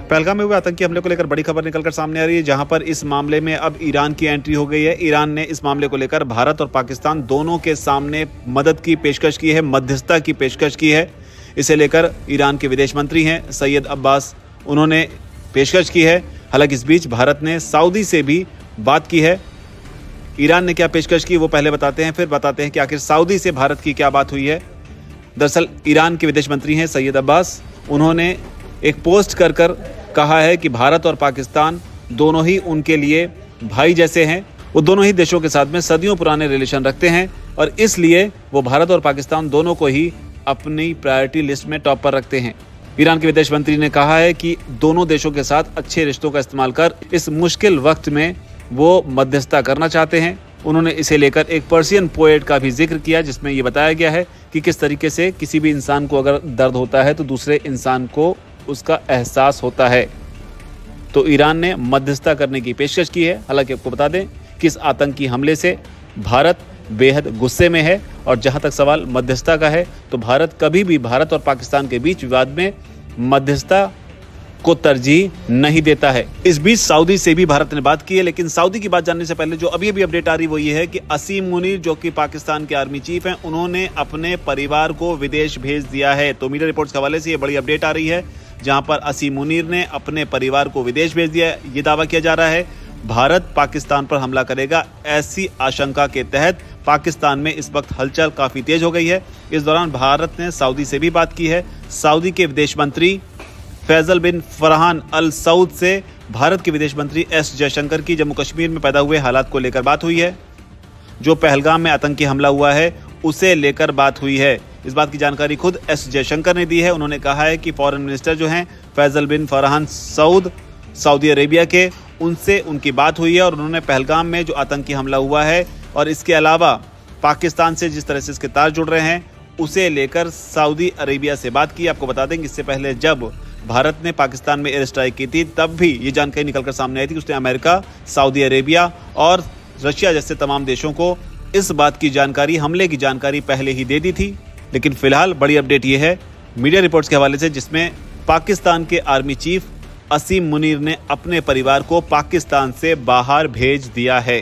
पहलगाम में हुए आतंकी हमले को लेकर बड़ी खबर निकलकर सामने आ रही है, जहां पर इस मामले में अब ईरान की एंट्री हो गई है। ईरान ने इस मामले को लेकर भारत और पाकिस्तान दोनों के सामने मदद की पेशकश की है, मध्यस्थता की पेशकश की है। इसे लेकर ईरान के विदेश मंत्री हैं सैयद अब्बास, उन्होंने पेशकश की है। हालांकि इस बीच भारत ने सऊदी से भी बात की है। ईरान ने क्या पेशकश की वो पहले बताते हैं, फिर बताते हैं कि आखिर सऊदी से भारत की क्या बात हुई है। दरअसल ईरान के विदेश मंत्री हैं सैयद अब्बास, उन्होंने एक पोस्ट कर कहा है कि भारत और पाकिस्तान दोनों ही उनके लिए भाई जैसे हैं। वो दोनों ही देशों के साथ में सदियों पुराने रिलेशन रखते हैं और इसलिए वो भारत और पाकिस्तान दोनों को ही अपनी प्रायोरिटी लिस्ट में टॉप पर रखते हैं। ईरान के विदेश मंत्री ने कहा है कि दोनों देशों के साथ अच्छे रिश्तों का इस्तेमाल कर इस मुश्किल वक्त में वो मध्यस्थता करना चाहते हैं। उन्होंने इसे लेकर एक पर्शियन पोएट का भी जिक्र किया, जिसमें ये बताया गया है कि किस तरीके से किसी भी इंसान को अगर दर्द होता है तो दूसरे इंसान को उसका एहसास होता है। तो ईरान ने मध्यस्थता करने की पेशकश की है। हालांकि आपको बता दें कि इस आतंकी हमले से भारत बेहद गुस्से में है और जहां तक सवाल मध्यस्थता का है तो भारत कभी भी भारत और पाकिस्तान के बीच विवाद में मध्यस्थता को तरजीह नहीं देता है। इस बीच सऊदी से भी भारत ने बात की है, लेकिन सऊदी की बात जानने से पहले जो अभी अपडेट आ रही वो ये है कि असीम मुनीर, जो कि पाकिस्तान के आर्मी चीफ हैं, उन्होंने अपने परिवार को विदेश भेज दिया है। तो मीडिया रिपोर्ट्स के हवाले से ये बड़ी अपडेट आ रही है, जहां पर असीम मुनीर ने अपने परिवार को विदेश भेज दिया है। ये दावा किया जा रहा है भारत पाकिस्तान पर हमला करेगा, ऐसी आशंका के तहत पाकिस्तान में इस वक्त हलचल काफी तेज हो गई है। इस दौरान भारत ने सऊदी से भी बात की है। सऊदी के विदेश मंत्री फैसल बिन फरहान अल सऊद से भारत के विदेश मंत्री एस जयशंकर की जम्मू कश्मीर में पैदा हुए हालात को लेकर बात हुई है। जो पहलगाम में आतंकी हमला हुआ है उसे लेकर बात हुई है। इस बात की जानकारी खुद एस जयशंकर ने दी है। उन्होंने कहा है कि फॉरेन मिनिस्टर जो हैं फैसल बिन फरहान सऊद सऊदी अरेबिया के, उनसे उनकी बात हुई है और उन्होंने पहलगाम में जो आतंकी हमला हुआ है और इसके अलावा पाकिस्तान से जिस तरह से इसके तार जुड़ रहे हैं उसे लेकर सऊदी अरेबिया से बात की। आपको बता दें कि इससे पहले जब भारत ने पाकिस्तान में एयर स्ट्राइक की थी तब भी ये जानकारी निकलकर सामने आई थी कि उसने अमेरिका, सऊदी अरेबिया और रशिया जैसे तमाम देशों को इस बात की जानकारी, हमले की जानकारी पहले ही दे दी थी। लेकिन फिलहाल बड़ी अपडेट ये है मीडिया रिपोर्ट्स के हवाले से, जिसमें पाकिस्तान के आर्मी चीफ असीम मुनीर ने अपने परिवार को पाकिस्तान से बाहर भेज दिया है।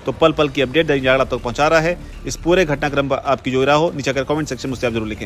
तो पल पल की अपडेट दैनिक जागरण आप तक पहुंचा रहा है। इस पूरे घटनाक्रम पर आपकी जो राय हो नीचे कर कमेंट सेक्शन में उससे आप जरूर लिखें।